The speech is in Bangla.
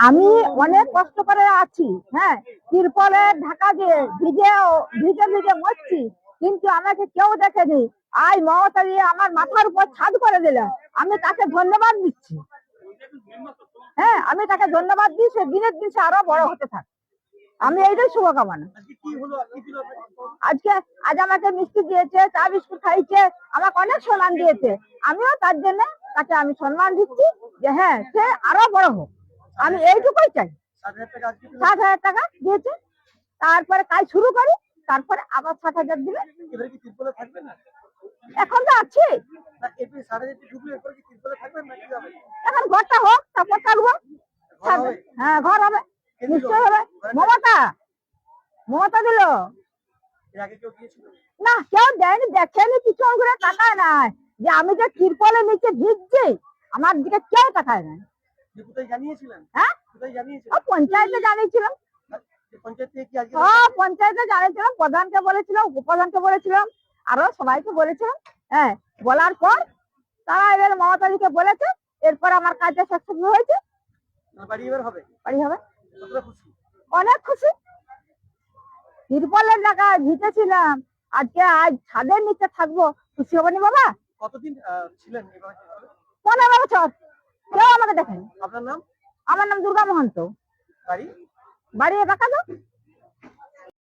আমি অনেক কষ্ট করে আছি, হ্যাঁ, তিরপলে ঢাকা দিয়ে ভিজে ভিজে ভিজে মরছি, কিন্তু আমাকে কেউ দেখেনি। আজ মমতা দিয়ে আমার মাথার উপর ছাদ করে দিল, আমি তাকে ধন্যবাদ দিচ্ছি। হ্যাঁ, আমি তাকে ধন্যবাদ দিই, সে দিনের দিন সে আরো বড় হতে থাকে। আমি এইটাই শুভকামনা। আজকে আজ আমাকে মিষ্টি দিয়েছে, চা বিস্কুট খাইছে, আমাকে অনেক সম্মান দিয়েছে। আমিও তার জন্য তাকে আমি সম্মান দিচ্ছি যে হ্যাঁ, সে আরো বড় হোক। আমি এইটুকুই চাই। 60,000 টাকা দিয়েছে, তারপরে কাজ শুরু করি, তারপরে আবার 60,000 দিবে। এখন তো আছি, এখন ঘরটা হোক, তারপর থাকবো। হ্যাঁ, ঘর হবে, নিশ্চয় হবে। মমতা দিল না, কেউ দেয়নি, দেখেনি, কিছু করে তাকায় নাই যে আমি যে তিরপলের নিচে ভিজছি, আমার দিকে কেউ তাকায় নাই। হ্যাঁ, পঞ্চায়েতে জানিয়েছিলাম, পঞ্চায়েতে জানিয়েছিলাম, প্রধানকে বলেছিলাম, উপপ্রধানকে বলেছিলাম, আরো সবাইকে বলেছিলাম। হ্যাঁ, বলার পর তারা এবার মমতাদিকে বলেছে, এরপর আমার কাজটা সাকসেসফুল হয়েছে। বাড়ি হবে, অনেক খুশি। তিরপলের জায়গায় ভিজেছিলাম, আজকে আজ ছাদের নিচে থাকবো, খুশি হবনি বাবা? কতদিন ছিলেন? 15 বছর, কেউ আমাকে দেখেনি। আপনার নাম? আমার নাম দুর্গা মহন্ত। বাড়ি? বাড়ি বাঁকালো।